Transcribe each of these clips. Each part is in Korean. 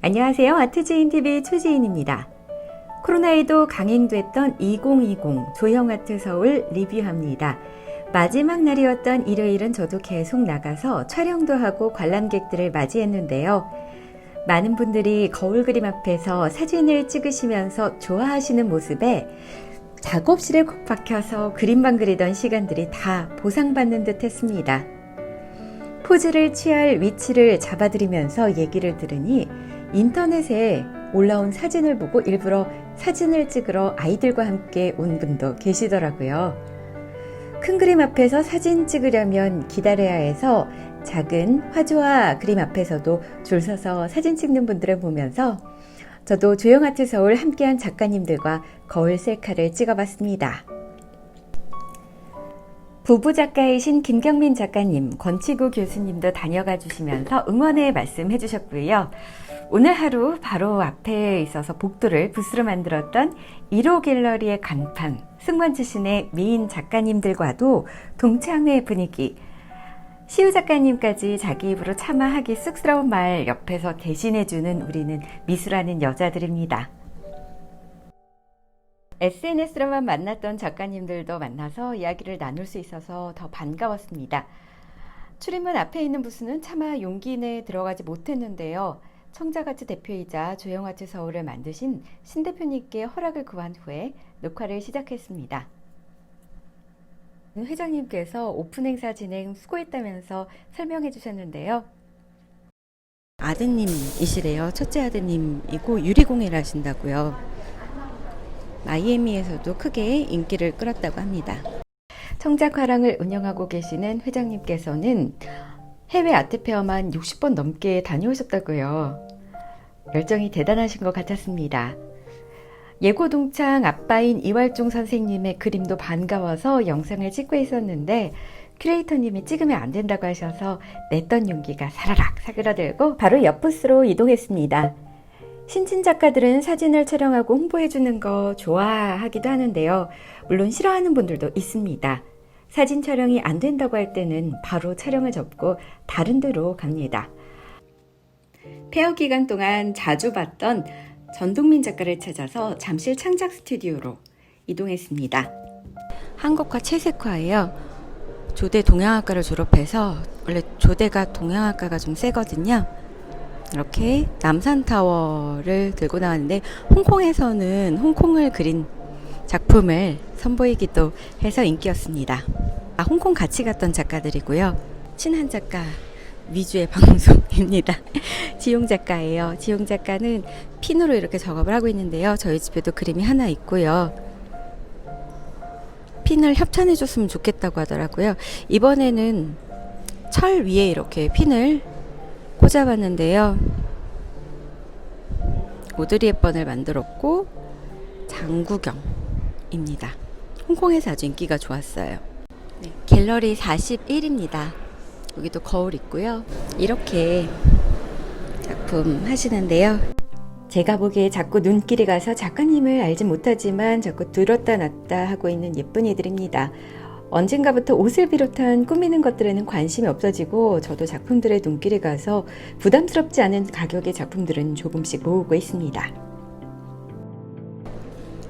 안녕하세요. 아트지인TV 최지인입니다. 코로나에도 강행됐던 2020 조형아트 서울 리뷰합니다. 마지막 날이었던 일요일은 저도 계속 나가서 촬영도 하고 관람객들을 맞이했는데요. 많은 분들이 거울 그림 앞에서 사진을 찍으시면서 좋아하시는 모습에 작업실에 콕 박혀서 그림만 그리던 시간들이 다 보상받는 듯 했습니다. 포즈를 취할 위치를 잡아드리면서 얘기를 들으니 인터넷에 올라온 사진을 보고 일부러 사진을 찍으러 아이들과 함께 온 분도 계시더라고요. 큰 그림 앞에서 사진 찍으려면 기다려야 해서 작은 화조와 그림 앞에서도 줄 서서 사진 찍는 분들을 보면서 저도 조형아트 서울 함께한 작가님들과 거울 셀카를 찍어봤습니다. 부부 작가이신 김경민 작가님, 권치구 교수님도 다녀가 주시면서 응원의 말씀 해주셨고요. 오늘 하루 바로 앞에 있어서 복도를 부스로 만들었던 1호 갤러리의 간판, 승무원 출신의 미인 작가님들과도 동창회 분위기, 시우 작가님까지 자기 입으로 차마 하기 쑥스러운 말 옆에서 대신해주는 우리는 미술하는 여자들입니다. SNS로만 만났던 작가님들도 만나서 이야기를 나눌 수 있어서 더 반가웠습니다. 출입문 앞에 있는 부스는 차마 용기 내에 들어가지 못했는데요. 청자아트 대표이자 조형아트 서울을 만드신 신 대표님께 허락을 구한 후에 녹화를 시작했습니다. 회장님께서 오픈 행사 진행 수고했다면서 설명해 주셨는데요. 아드님이시래요. 첫째 아드님이고 유리공예를 하신다고요. 마이애미에서도 크게 인기를 끌었다고 합니다. 청작화랑을 운영하고 계시는 회장님께서는 해외 아트페어만 60번 넘게 다녀오셨다고요. 열정이 대단하신 것 같았습니다. 예고 동창 아빠인 이활종 선생님의 그림도 반가워서 영상을 찍고 있었는데 큐레이터님이 찍으면 안 된다고 하셔서 냈던 용기가 사라락 사그라들고 바로 옆 부스로 이동했습니다. 신진 작가들은 사진을 촬영하고 홍보해주는 거 좋아하기도 하는데요. 물론 싫어하는 분들도 있습니다. 사진 촬영이 안 된다고 할 때는 바로 촬영을 접고 다른 데로 갑니다. 폐허 기간 동안 자주 봤던 전동민 작가를 찾아서 잠실 창작 스튜디오로 이동했습니다. 한국화 채색화예요. 조대 동양학과를 졸업해서 원래 조대가 동양학과가 좀 세거든요. 이렇게 남산타워를 들고 나왔는데 홍콩에서는 홍콩을 그린 작품을 선보이기도 해서 인기였습니다. 홍콩 같이 갔던 작가들이고요. 친한 작가 위주의 방송입니다. 지용 작가예요. 지용 작가는 핀으로 이렇게 작업을 하고 있는데요. 저희 집에도 그림이 하나 있고요. 핀을 협찬해 줬으면 좋겠다고 하더라고요. 이번에는 철 위에 이렇게 핀을 꽂아봤는데요. 오드리 헵번을 만들었고 장구경입니다. 홍콩에서 아주 인기가 좋았어요. 네, 갤러리 41입니다. 여기도 거울 있고요. 이렇게 작품 하시는데요. 제가 보기에 자꾸 눈길이 가서 작가님을 알지 못하지만 자꾸 들었다 놨다 하고 있는 예쁜이들입니다. 언젠가부터 옷을 비롯한 꾸미는 것들에는 관심이 없어지고 저도 작품들의 눈길이 가서 부담스럽지 않은 가격의 작품들은 조금씩 모으고 있습니다.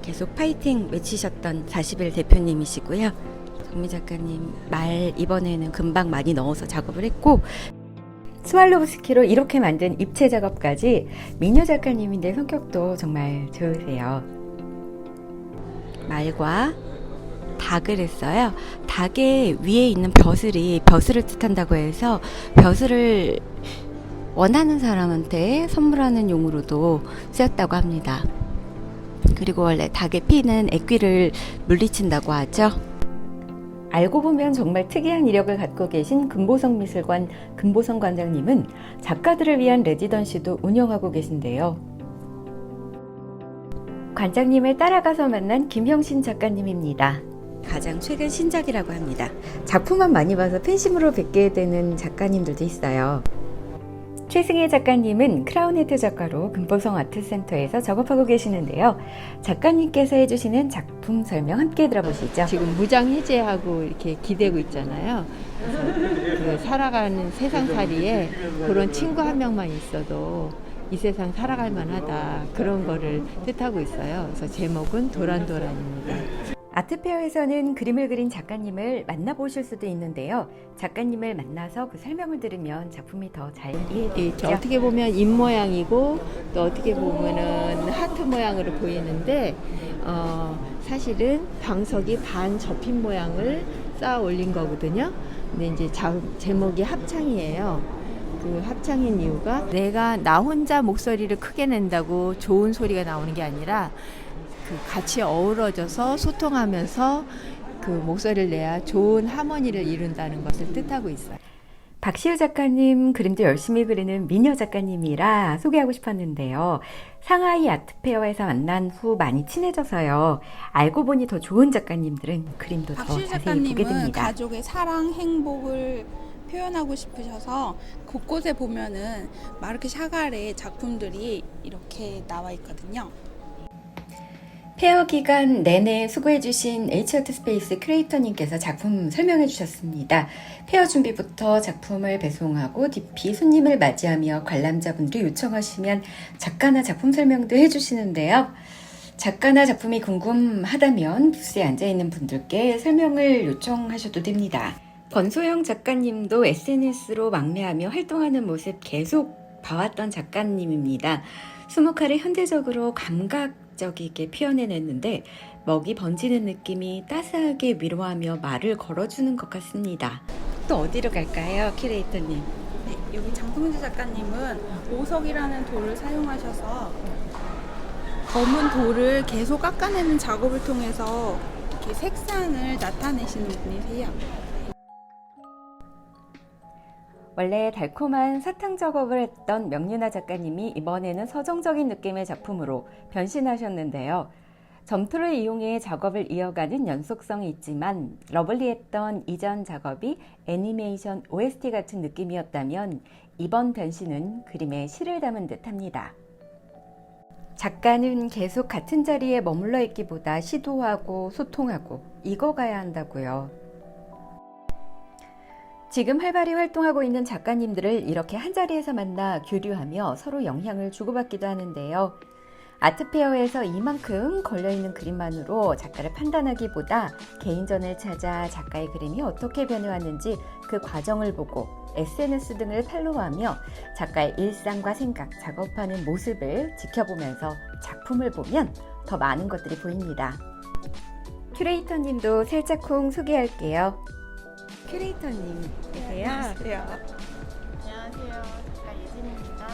계속 파이팅 외치셨던 40일 대표님이시고요. 정미 작가님 말 이번에는 금방 많이 넣어서 작업을 했고 스왈로브스키로 이렇게 만든 입체 작업까지 민효 작가님인데 성격도 정말 좋으세요. 말과 닭을 했어요. 닭의 위에 있는 벼슬이 벼슬을 뜻한다고 해서 벼슬을 원하는 사람한테 선물하는 용으로도 쓰였다고 합니다. 그리고 원래 닭의 피는 액귀를 물리친다고 하죠. 알고 보면 정말 특이한 이력을 갖고 계신 금보성 미술관 금보성 관장님은 작가들을 위한 레지던시도 운영하고 계신데요. 관장님을 따라가서 만난 김형신 작가님입니다. 가장 최근 신작이라고 합니다. 작품만 많이 봐서 팬심으로 뵙게 되는 작가님들도 있어요. 최승혜 작가님은 크라운헤드 작가로 금보성 아트센터에서 작업하고 계시는데요. 작가님께서 해주시는 작품 설명 함께 들어보시죠. 지금 무장 해제하고 이렇게 기대고 있잖아요. 그래서 그 살아가는 세상살이에 그런 친구 한 명만 있어도 이 세상 살아갈 만하다 그런 거를 뜻하고 있어요. 그래서 제목은 도란도란입니다. 아트페어에서는 그림을 그린 작가님을 만나보실 수도 있는데요. 작가님을 만나서 그 설명을 들으면 작품이 더 잘 이해되죠. 어떻게 보면 입 모양이고 또 어떻게 보면은 하트 모양으로 보이는데 사실은 방석이 반 접힌 모양을 쌓아 올린 거거든요. 근데 이제 제목이 합창이에요. 그 합창인 이유가 내가 나 혼자 목소리를 크게 낸다고 좋은 소리가 나오는 게 아니라 그 같이 어우러져서 소통하면서 그 목소리를 내야 좋은 하모니를 이룬다는 것을 뜻하고 있어요. 박시우 작가님 그림도 열심히 그리는 미녀 작가님이라 소개하고 싶었는데요. 상하이 아트페어에서 만난 후 많이 친해져서요. 알고 보니 더 좋은 작가님들은 그림도 더 박시우 자세히 보게 작가님은 됩니다. 가족의 사랑, 행복을 표현하고 싶으셔서 곳곳에 보면은 마르크 샤갈의 작품들이 이렇게 나와 있거든요. 페어 기간 내내 수고해주신 H아트 스페이스 크리에이터님께서 작품 설명해 주셨습니다. 페어 준비부터 작품을 배송하고 DP 손님을 맞이하며 관람자분들이 요청하시면 작가나 작품 설명도 해주시는데요. 작가나 작품이 궁금하다면 부스에 앉아있는 분들께 설명을 요청하셔도 됩니다. 권소영 작가님도 SNS로 막내하며 활동하는 모습 계속 봐왔던 작가님입니다. 수묵화를 현대적으로 감각적이게 표현해냈는데 먹이 번지는 느낌이 따스하게 위로하며 말을 걸어주는 것 같습니다. 또 어디로 갈까요, 큐레이터님? 네, 여기 장동재 작가님은 오석이라는 돌을 사용하셔서 검은 돌을 계속 깎아내는 작업을 통해서 이렇게 색상을 나타내시는 분이세요. 원래 달콤한 사탕 작업을 했던 명윤아 작가님이 이번에는 서정적인 느낌의 작품으로 변신하셨는데요. 점토를 이용해 작업을 이어가는 연속성이 있지만 러블리했던 이전 작업이 애니메이션 OST 같은 느낌이었다면 이번 변신은 그림에 시를 담은 듯합니다. 작가는 계속 같은 자리에 머물러 있기보다 시도하고 소통하고 익어가야 한다고요. 지금 활발히 활동하고 있는 작가님들을 이렇게 한자리에서 만나 교류하며 서로 영향을 주고받기도 하는데요. 아트페어에서 이만큼 걸려있는 그림만으로 작가를 판단하기보다 개인전을 찾아 작가의 그림이 어떻게 변해왔는지 그 과정을 보고 SNS 등을 팔로우하며 작가의 일상과 생각, 작업하는 모습을 지켜보면서 작품을 보면 더 많은 것들이 보입니다. 큐레이터님도 살짝쿵 소개할게요. 큐레이터님이세요? 안녕하세요. 안녕하세요. 작가 예진입니다.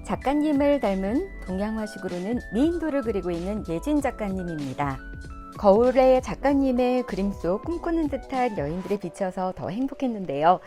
작가님을 닮은 동양화식으로는 미인도를 그리고 있는 예진 작가님입니다. 거울에 작가님의 그림 속 꿈꾸는 듯한 여인들에 비춰서 더 행복했는데요.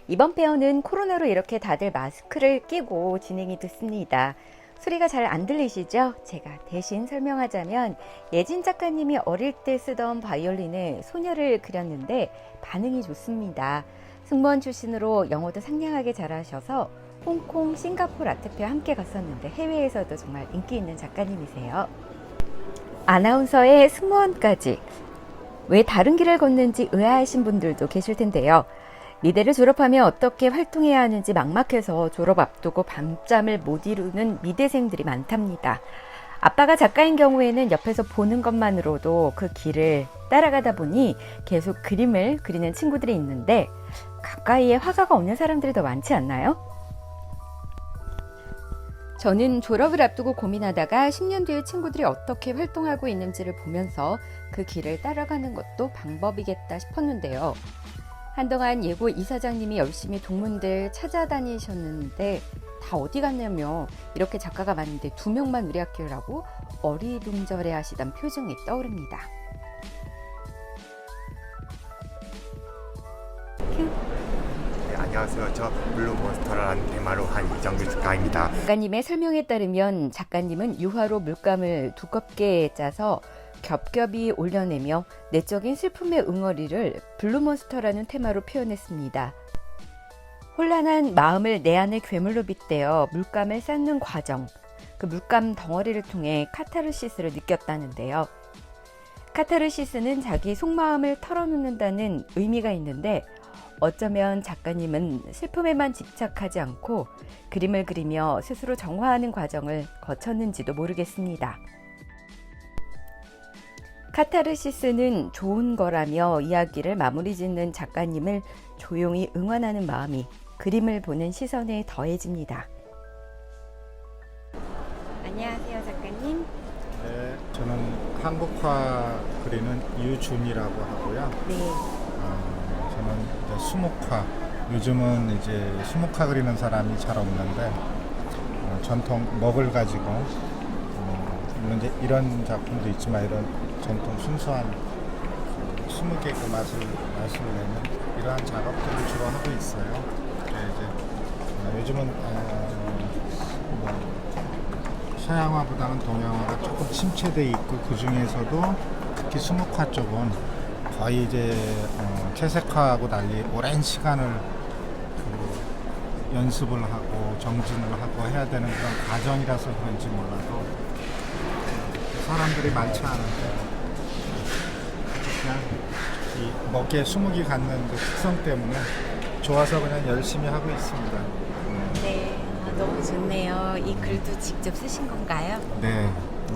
이번 페어는 코로나로 이렇게 다들 마스크를 끼고 진행이 됐습니다. 소리가 잘 안 들리시죠? 제가 대신 설명하자면 예진 작가님이 어릴 때 쓰던 바이올린에 소녀를 그렸는데 반응이 좋습니다. 승무원 출신으로 영어도 상냥하게 잘하셔서 홍콩, 싱가포르 아트페어 함께 갔었는데 해외에서도 정말 인기 있는 작가님이세요. 아나운서의 승무원까지 왜 다른 길을 걷는지 의아하신 분들도 계실 텐데요. 미대를 졸업하면 어떻게 활동해야 하는지 막막해서 졸업 앞두고 밤잠을 못 이루는 미대생들이 많답니다. 아빠가 작가인 경우에는 옆에서 보는 것만으로도 그 길을 따라가다 보니 계속 그림을 그리는 친구들이 있는데 가까이에 화가가 없는 사람들이 더 많지 않나요? 저는 졸업을 앞두고 고민하다가 10년 뒤에 친구들이 어떻게 활동하고 있는지를 보면서 그 길을 따라가는 것도 방법이겠다 싶었는데요. 한동안 예고 이사장님이 열심히 동문들 찾아다니셨는데 다 어디 갔냐며 이렇게 작가가 많은데 2명만 우리 학교라고 어리둥절해 하시던 표정이 떠오릅니다. 네, 안녕하세요. 저 블루몬스터라는 테마로 한 이정규 작가입니다. 작가님의 설명에 따르면 작가님은 유화로 물감을 두껍게 짜서 겹겹이 올려내며 내적인 슬픔의 응어리를 블루몬스터라는 테마로 표현했습니다. 혼란한 마음을 내 안의 괴물로 빗대어 물감을 쌓는 과정, 그 물감 덩어리를 통해 카타르시스를 느꼈다는데요. 카타르시스는 자기 속마음을 털어놓는다는 의미가 있는데 어쩌면 작가님은 슬픔에만 집착하지 않고 그림을 그리며 스스로 정화하는 과정을 거쳤는지도 모르겠습니다. 카타르시스는 좋은 거라며 이야기를 마무리 짓는 작가님을 조용히 응원하는 마음이 그림을 보는 시선에 더해집니다. 안녕하세요, 작가님. 네, 저는 한국화 그리는 유준이라고 하고요. 네. 저는 이제 수묵화, 요즘은 이제 수묵화 그리는 사람이 잘 없는데 전통 먹을 가지고 물론 이제 이런 작품도 있지만 이런 전통 순수한 수묵의 그 맛을 내는 이러한 작업들을 주로 하고 있어요. 이제 요즘은 서양화보다는 동양화가 조금 침체돼 있고 그 중에서도 특히 수묵화 쪽은 거의 이제 채색화하고 달리 오랜 시간을 연습을 하고 정진을 하고 해야 되는 그런 과정이라서 그런지 몰라도 사람들이 많지 않은데 그냥 이 먹기에 수묵이 갖는 그 특성 때문에 좋아서 그냥 열심히 하고 있습니다. 네, 너무 좋네요. 이 글도 직접 쓰신 건가요? 네.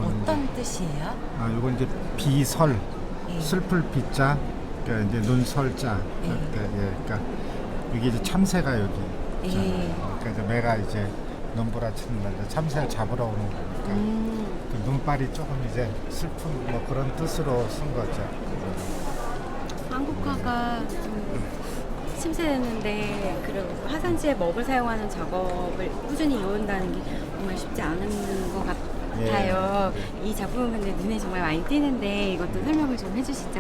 어떤 뜻이에요? 이건 이제 비설, 예. 슬플 비자, 그러니까 이제 눈설자. 예. 그러니까 여기 이제 참새가 여기. 예. 그러니까 이제 매가 이제 눈부라치는 날 참새를 잡으러 오는 거니까 그 눈발이 조금 이제 슬픈 뭐 그런 뜻으로 쓴 거죠. 한국화가 좀 침체됐는데 그리고 화산지에 먹을 사용하는 작업을 꾸준히 이어온다는 게 정말 쉽지 않은 것 같아요. 이 작품은 근데 눈에 정말 많이 띄는데 이것도 설명을 좀 해주시죠.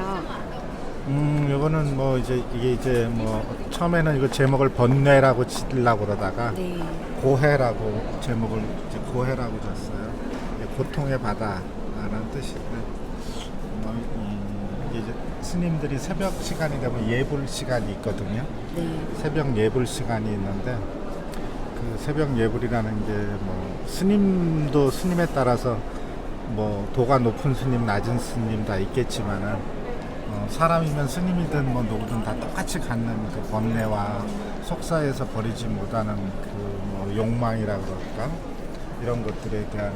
요거는 뭐 이제 이게 이제 뭐 처음에는 이거 제목을 번뇌라고 지으려고 그러다가 네. 고해라고 제목을 이제 고해라고 줬어요. 고통의 바다라는 뜻인데 이게 이제 스님들이 새벽 시간이 되면 예불 시간이 있거든요. 네. 새벽 예불 시간이 있는데 그 새벽 예불이라는 게 뭐 스님도 스님에 따라서 뭐 도가 높은 스님, 낮은 스님 다 있겠지만은 사람이면 스님이든 뭐 누구든 다 똑같이 갖는 그 번뇌와 속사에서 버리지 못하는 그 뭐 욕망이라 그럴까 이런 것들에 대한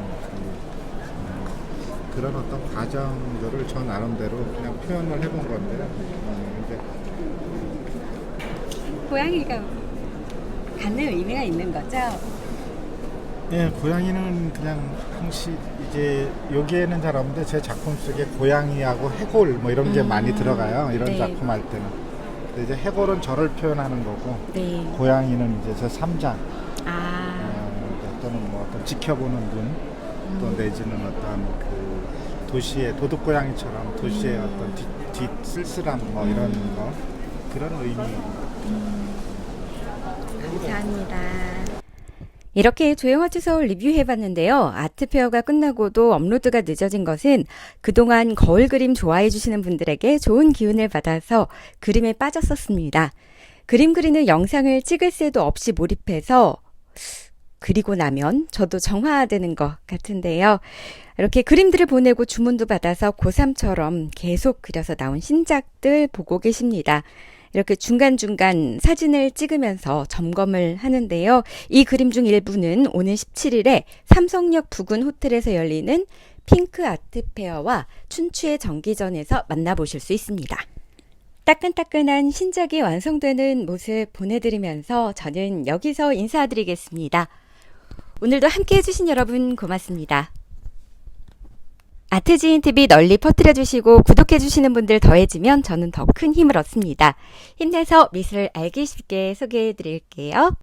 그런 어떤 과정들을 저 나름대로 그냥 표현을 해본 건데 고양이가 갖는 의미가 있는 거죠? 예, 고양이는 그냥 항시 이제 여기에는 잘 없는데 제 작품 속에 고양이하고 해골 뭐 이런 게 많이 들어가요. 이런 네. 작품 할 때는. 근데 이제 해골은 저를 표현하는 거고 네. 고양이는 이제 제 3장 아, 또는 뭐 어떤 지켜보는 눈, 또 내지는 어떤 그 도시의 도둑 고양이처럼 도시의 어떤 뒷 쓸쓸함 뭐 이런 거 그런 의미. 감사합니다. 이렇게 조형화투서울 리뷰해봤는데요. 아트페어가 끝나고도 업로드가 늦어진 것은 그동안 거울 그림 좋아해주시는 분들에게 좋은 기운을 받아서 그림에 빠졌었습니다. 그림 그리는 영상을 찍을 새도 없이 몰입해서 그리고 나면 저도 정화되는 것 같은데요. 이렇게 그림들을 보내고 주문도 받아서 고3처럼 계속 그려서 나온 신작들 보고 계십니다. 이렇게 중간중간 사진을 찍으면서 점검을 하는데요. 이 그림 중 일부는 오는 17일에 삼성역 부근 호텔에서 열리는 핑크 아트페어와 춘추의 정기전에서 만나보실 수 있습니다. 따끈따끈한 신작이 완성되는 모습 보내드리면서 저는 여기서 인사드리겠습니다. 오늘도 함께 해주신 여러분 고맙습니다. 아트지인TV 널리 퍼뜨려주시고 구독해주시는 분들 더해지면 저는 더 큰 힘을 얻습니다. 힘내서 미술을 알기 쉽게 소개해드릴게요.